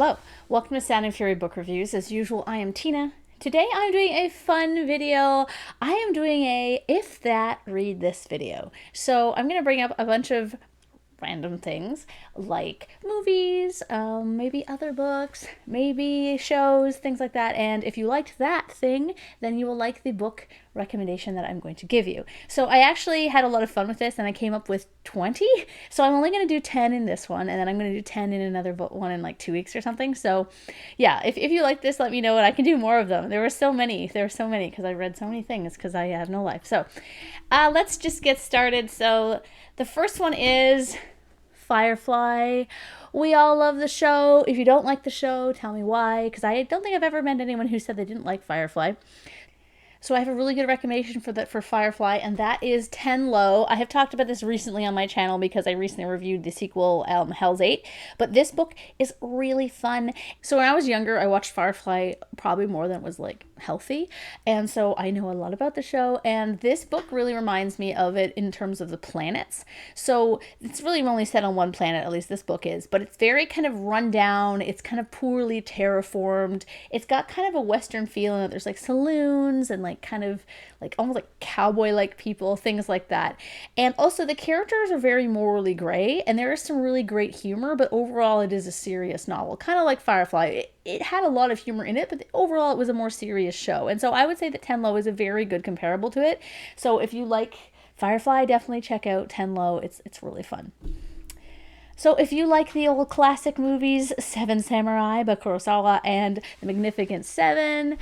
Hello, welcome to Sound and Fury Book Reviews. As usual, I am Tina. Today I'm doing a fun video. I am doing a If That, Read This video. So I'm going to bring up a bunch of random things like movies, maybe other books, maybe shows, things like that. And if you liked that thing, then you will like the book recommendation that I'm going to give you. So I actually had a lot of fun with this and I came up with 20. So I'm only going to do 10 in this one, and then I'm going to do 10 in another one in like 2 weeks or something. So yeah, if you like this, let me know and I can do more of them. There were so many because I read so many things because I have no life. So let's just get started. So the first one is Firefly. We all love the show. If you don't like the show, tell me why, because I don't think I've ever met anyone who said they didn't like Firefly. So I have a really good recommendation for Firefly, and that is 10 Low. I have talked about this recently on my channel because I recently reviewed the sequel, Hell's 8, but this book is really fun. So when I was younger, I watched Firefly probably more than it was like healthy, and so I know a lot about the show, and this book really reminds me of it in terms of the planets. So it's really only set on one planet, at least this book is, but it's very kind of run down, it's kind of poorly terraformed, it's got kind of a Western feel in it. There's like saloons and like kind of like almost like cowboy like people, things like that. And also the characters are very morally gray, and there is some really great humor, but overall it is a serious novel, kind of like Firefly. It had a lot of humor in it, but overall it was a more serious show. And so I would say that 10 Low is a very good comparable to it. So if you like Firefly, definitely check out 10 Low. It's really fun. So if you like the old classic movies, Seven Samurai by Kurosawa and The Magnificent Seven,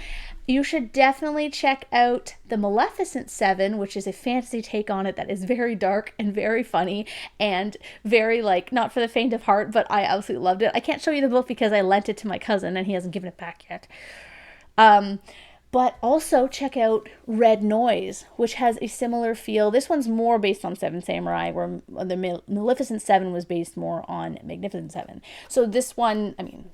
you should definitely check out The Maleficent Seven, which is a fantasy take on it that is very dark and very funny and very, like, not for the faint of heart, but I absolutely loved it. I can't show you the book because I lent it to my cousin and he hasn't given it back yet. But also check out Red Noise, which has a similar feel. This one's more based on Seven Samurai, where the Maleficent Seven was based more on Magnificent Seven. So this one, I mean,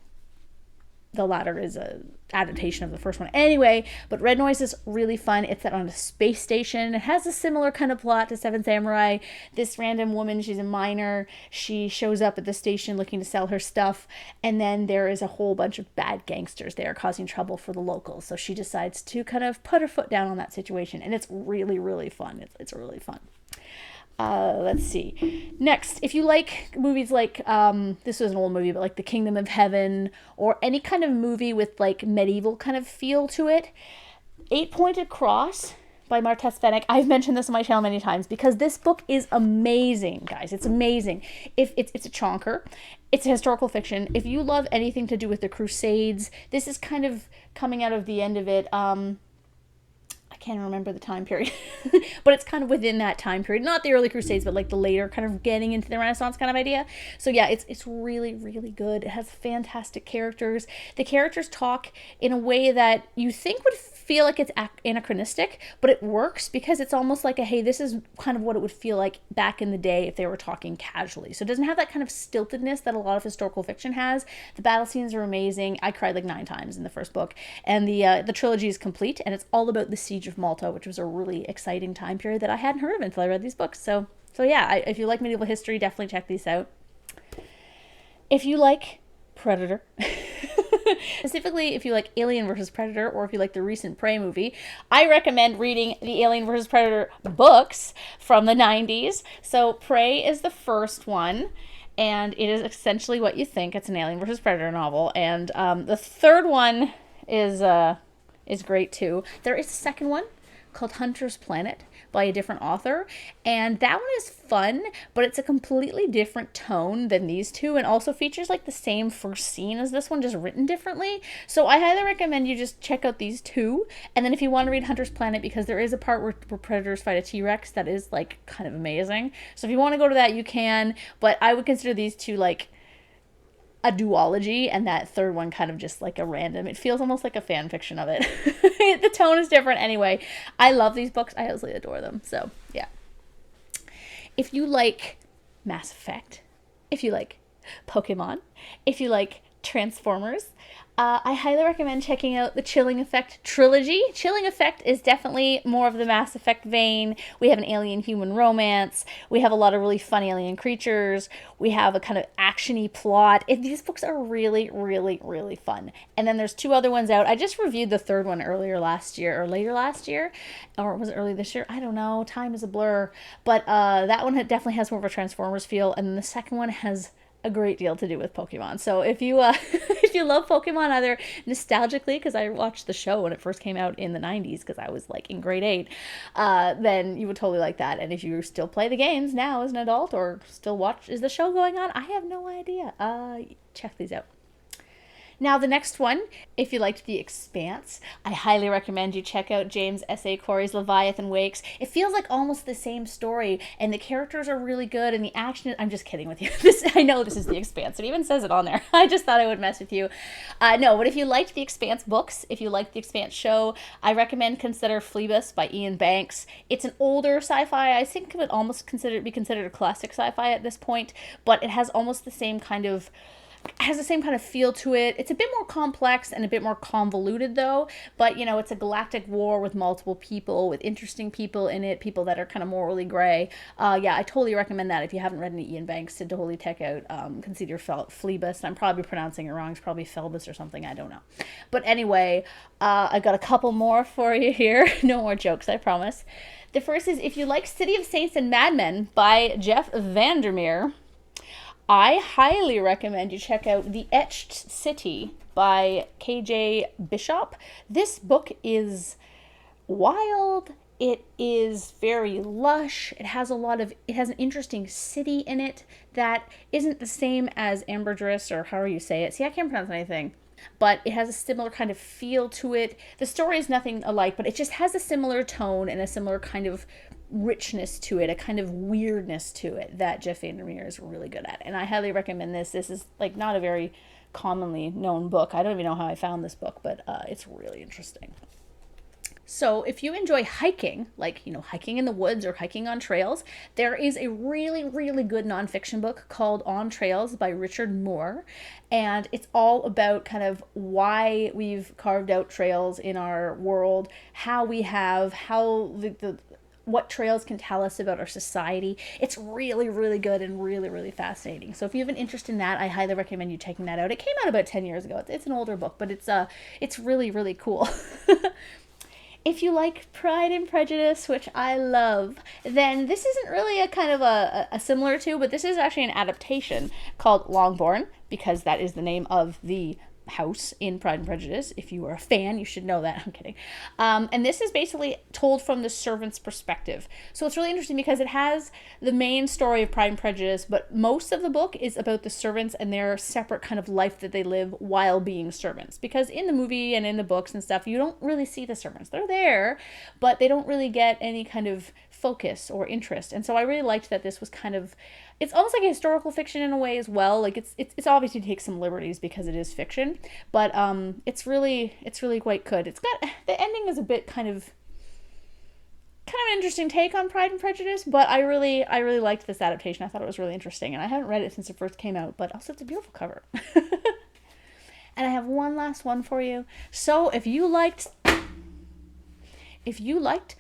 the latter is a adaptation of the first one anyway, but Red Noise is really fun. It's set on a space station. It has a similar kind of plot to Seven Samurai. This random woman, she's a miner, she shows up at the station looking to sell her stuff, and then there is a whole bunch of bad gangsters there causing trouble for the locals. So she decides to kind of put her foot down on that situation, and it's really, really fun. It's really fun. Let's see. Next, if you like movies like, this was an old movie, but like The Kingdom of Heaven, or any kind of movie with like medieval kind of feel to it, Eight Pointed Cross by Martez Fennick. I've mentioned this on my channel many times because this book is amazing, guys. It's amazing. If it's a chonker. It's a historical fiction. If you love anything to do with the Crusades, this is kind of coming out of the end of it. I can't remember the time period, but it's kind of within that time period. Not the early Crusades, but like the later, kind of getting into the Renaissance kind of idea. So yeah, it's really, really good. It has fantastic characters. The characters talk in a way that you think would feel like it's anachronistic, but it works because it's almost like a, hey, this is kind of what it would feel like back in the day if they were talking casually. So it doesn't have that kind of stiltedness that a lot of historical fiction has. The battle scenes are amazing. I cried like 9 times in the first book, and the trilogy is complete, and it's all about the Siege of Malta, which was a really exciting time period that I hadn't heard of until I read these books. So yeah, if you like medieval history, definitely check these out. If you like Predator, specifically if you like Alien vs. Predator, or if you like the recent Prey movie, I recommend reading the Alien vs. Predator books from the 90s. So Prey is the first one, and it is essentially what you think. It's an Alien vs. Predator novel, and the third one is great too. There is a second one called Hunter's Planet by a different author, and that one is fun, but it's a completely different tone than these two, and also features like the same first scene as this one, just written differently. So I highly recommend you just check out these two, and then if you want to read Hunter's Planet, because there is a part where predators fight a T-Rex that is like kind of amazing. So if you want to go to that, you can, but I would consider these two like a duology, and that third one kind of just like a random. It feels almost like a fan fiction of it. The tone is different anyway. I love these books. I absolutely adore them. So yeah. If you like Mass Effect, if you like Pokemon, if you like Transformers. I highly recommend checking out the Chilling Effect trilogy. Chilling Effect is definitely more of the Mass Effect vein. We have an alien-human romance. We have a lot of really fun alien creatures. We have a kind of action-y plot. These books are really, really, really fun. And then there's two other ones out. I just reviewed the third one earlier last year, or later last year, or was it early this year? I don't know. Time is a blur. But that one definitely has more of a Transformers feel, and then the second one has a great deal to do with Pokemon. So if you if you love Pokemon either nostalgically, because I watched the show when it first came out in the 90s because I was like in grade 8, then you would totally like that. And if you still play the games now as an adult or still watch, is the show going on? I have no idea. Check these out. Now, the next one, if you liked The Expanse, I highly recommend you check out James S.A. Corey's Leviathan Wakes. It feels like almost the same story, and the characters are really good, and the action... I'm just kidding with you. I know this is The Expanse. It even says it on there. I just thought I would mess with you. No, but if you liked The Expanse books, if you liked The Expanse show, I recommend consider Phoebus by Ian Banks. It's an older sci-fi. I think it would almost be considered a classic sci-fi at this point, but it has almost the same kind of... has the same kind of feel to it. It's a bit more complex and a bit more convoluted though, but you know, it's a galactic war with multiple people, with interesting people in it, people that are kind of morally gray. Yeah, I totally recommend that if you haven't read any Ian Banks to totally check out consider Phoebus. I'm probably pronouncing it wrong. It's probably Phoebus or something. I don't know. But anyway, I got a couple more for you here. No more jokes, I promise. The first is if you like City of Saints and Madmen by Jeff Vandermeer, I highly recommend you check out The Etched City by KJ Bishop. This book is wild. It is very lush. It has an interesting city in it that isn't the same as Ambergris or however you say it. See, I can't pronounce anything. But it has a similar kind of feel to it. The story is nothing alike, but it just has a similar tone and a similar kind of richness to it, a kind of weirdness to it that Jeff Vandermeer is really good at. And I highly recommend this. This is like not a very commonly known book. I don't even know how I found this book, but it's really interesting. So if you enjoy hiking, like, you know, hiking in the woods or hiking on trails, there is a really, really good nonfiction book called On Trails by Richard Moore. And it's all about kind of why we've carved out trails in our world, how what trails can tell us about our society. It's really, really good and really, really fascinating. So if you have an interest in that, I highly recommend you checking that out. It came out about 10 years ago. It's an older book, but it's really, really cool. If you like Pride and Prejudice, which I love, then this isn't really a kind of a similar to, but this is actually an adaptation called Longborn, because that is the name of the house in Pride and Prejudice. If you are a fan, you should know that. I'm kidding. And this is basically told from the servant's perspective. So it's really interesting because it has the main story of Pride and Prejudice, but most of the book is about the servants and their separate kind of life that they live while being servants. Because in the movie and in the books and stuff, you don't really see the servants. They're there, but they don't really get any kind of focus or interest. And so I really liked that this was kind of, it's almost like a historical fiction in a way as well. Like it's obviously takes some liberties because it is fiction, but it's really quite good. It's got, the ending is a bit kind of an interesting take on Pride and Prejudice, but I really liked this adaptation. I thought it was really interesting, and I haven't read it since it first came out, but also it's a beautiful cover. And I have one last one for you. So if you liked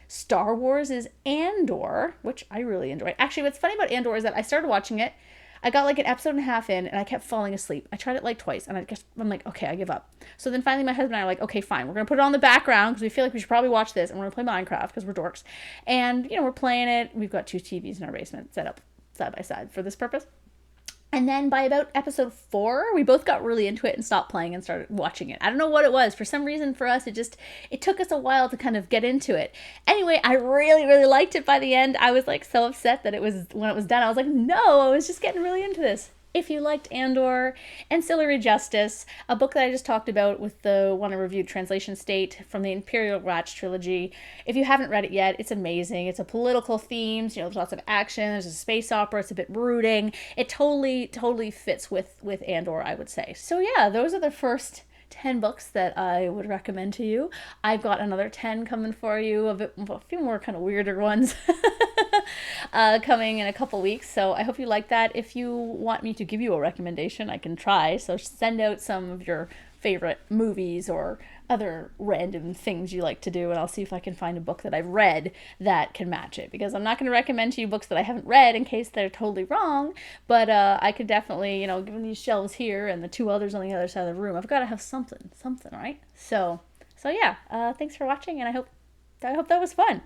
Star Wars' Andor, which I really enjoyed. Actually, what's funny about Andor is that I started watching it. I got like an episode and a half in, and I kept falling asleep. I tried it like twice, and I'm like, okay, I give up. So then finally my husband and I are like, okay, fine. We're going to put it on the background because we feel like we should probably watch this, and we're going to play Minecraft because we're dorks. And, you know, we're playing it. We've got 2 TVs in our basement set up side by side for this purpose. And then by about episode 4, we both got really into it and stopped playing and started watching it. I don't know what it was. For some reason, for us, it took us a while to kind of get into it. Anyway, I really, really liked it by the end. I was like so upset that when it was done, I was like, no, I was just getting really into this. If you liked Andor, Ancillary Justice, a book that I just talked about with the one I reviewed, Translation State, from the Imperial Watch trilogy. If you haven't read it yet, it's amazing. It's a political themes, you know, there's lots of action, there's a space opera, it's a bit brooding. It totally fits with Andor, I would say. So yeah, those are the first 10 books that I would recommend to you. I've got another 10 coming for you, a few more kind of weirder ones. coming in a couple weeks. So I hope you like that. If you want me to give you a recommendation, I can try. So send out some of your favorite movies or other random things you like to do, and I'll see if I can find a book that I've read that can match it, because I'm not going to recommend to you books that I haven't read in case they're totally wrong, but I could definitely, given these shelves here and the two others on the other side of the room, I've got to have something, right? So yeah, thanks for watching, and I hope that was fun.